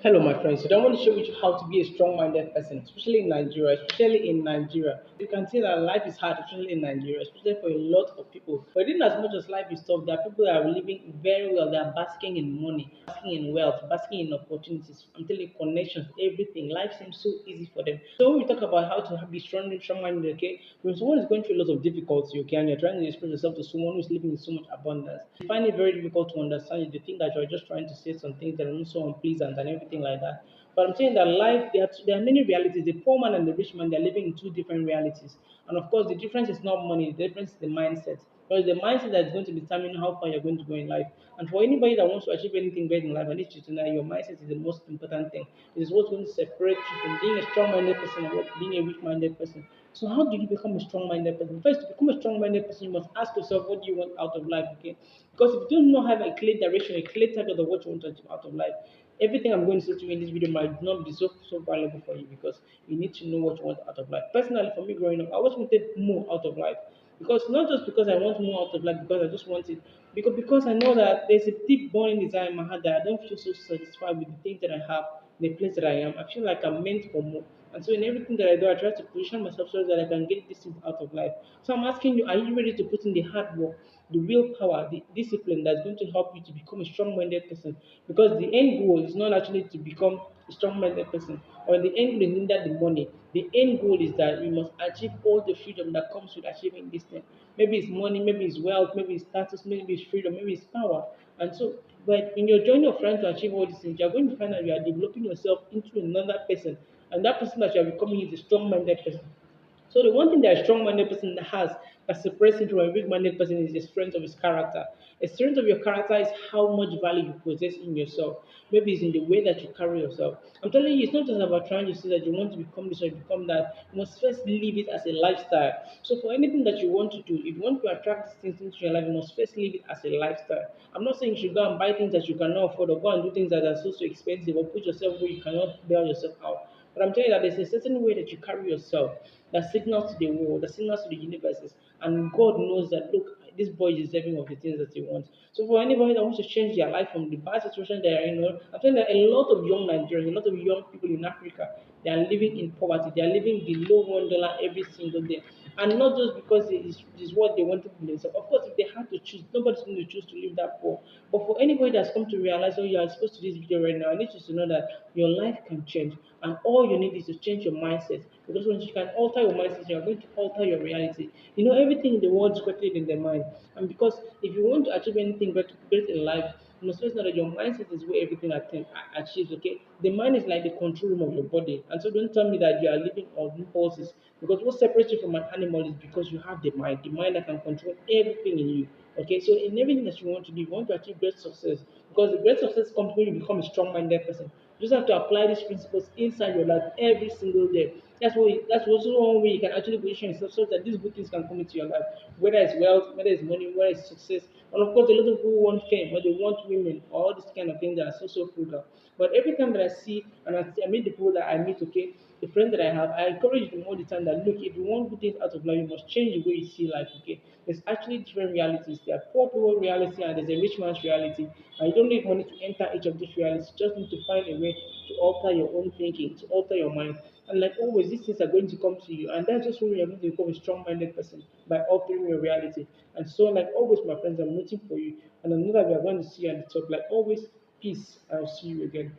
Hello, my friends. Today I want to show you how to be a strong-minded person, especially in Nigeria. Especially in Nigeria, you can see that life is hard, especially in Nigeria, especially for a lot of people. But in as much as life is tough, there are people that are living very well. They are basking in money, basking in wealth, basking in opportunities. I'm telling you, connections, everything. Life seems so easy for them. So when we talk about how to be strong-minded, okay, when someone is going through a lot of difficulty, okay, and you're trying to express yourself to someone who's living in so much abundance, you find it very difficult to understand you. They think that you're just trying to say some things that are not so unpleasant and everything like that. But I'm saying that life, there are many realities. The poor man and the rich man, they're living in two different realities. And of course, the difference is not money, the difference is the mindset. Because the mindset that is going to determine how far you're going to go in life. And for anybody that wants to achieve anything great in life, I need you to know your mindset is the most important thing. It is what's going to separate you from being a strong minded person and being a weak minded person. So, how do you become a strong minded person? First, to become a strong minded person, you must ask yourself, what do you want out of life? Okay. Because if you do not have a clear direction, a clear target of what you want to achieve out of life, everything I'm going to say to you in this video might not be so valuable for you because you need to know what you want out of life. Personally, for me growing up, I always wanted more out of life. Because not just because I want more out of life, because I just want it, because I know that there's a deep burning desire in my heart that I don't feel so satisfied with the things that I have, the place that I am. I feel like I'm meant for more. And so in everything that I do, I try to position myself so that I can get this thing out of life. So I'm asking you, are you ready to put in the hard work, the willpower, the discipline that's going to help you to become a strong-minded person? Because the end goal is not actually to become a strong-minded person, or the end goal is not the money. The end goal is that we must achieve all the freedom that comes with achieving this thing. Maybe it's money, maybe it's wealth, maybe it's status, maybe it's freedom, maybe it's power. And so, but in your journey of trying to achieve all these things, you're going to find that you are developing yourself into another person. And that person that you are becoming is a strong minded person. So the one thing that a strong-minded person has that separates him from a weak-minded person is the strength of his character. The strength of your character is how much value you possess in yourself. Maybe it's in the way that you carry yourself. I'm telling you, it's not just about trying to say that you want to become this or become that. You must first live it as a lifestyle. So for anything that you want to do, if you want to attract these things into your life, you must first live it as a lifestyle. I'm not saying you should go and buy things that you cannot afford or go and do things that are so expensive or put yourself where you cannot bail yourself out. But I'm telling you that there's a certain way that you carry yourself that signals to the world, that signals to the universes. And God knows that, look, this boy is deserving of the things that he wants. So for anybody that wants to change their life from the bad situation they are in, I'm telling you that a lot of young Nigerians, a lot of young people in Africa, they are living in poverty. They are living below $1 every single day. And not just because it is what they want to for themselves. Of course, if they have to choose, nobody's going to choose to live that poor. But for anybody that's come to realize, oh, you are exposed to this video right now, I need you to know that your life can change. And all you need is to change your mindset. Because once you can alter your mindset, you are going to alter your reality. Everything in the world is created in the mind. And because if you want to achieve anything great in life, you must first know that your mindset is where everything achieves, okay? The mind is like the control room of your body. And so don't tell me that you are living on impulses. Because what separates you from an animal is because you have the mind that can control everything in you. Okay, so in everything that you want to do, you want to achieve great success. Because the great success comes when you become a strong minded person. You just have to apply these principles inside your life every single day. That's also one way you can actually position yourself so that these good things can come into your life. Whether it's wealth, whether it's money, whether it's success. And of course, a lot of people want fame, but they want women, all these kind of things that are so frugal. But every time that I see and I meet the people that I meet, okay, the friends that I have, I encourage them all the time that look, if you want good things out of life, you must change the way you see life, okay? There's actually different realities. There are poor people's reality and there's a rich man's reality. And you don't need money to enter each of these realities. You just need to find a way to alter your own thinking, to alter your mind. And like always, these things are going to come to you. And that's just when you're going to become a strong minded person by altering your reality. And so, like always, my friends, I'm rooting for you. And I know that we are going to see you at the top. Like always, peace. I'll see you again.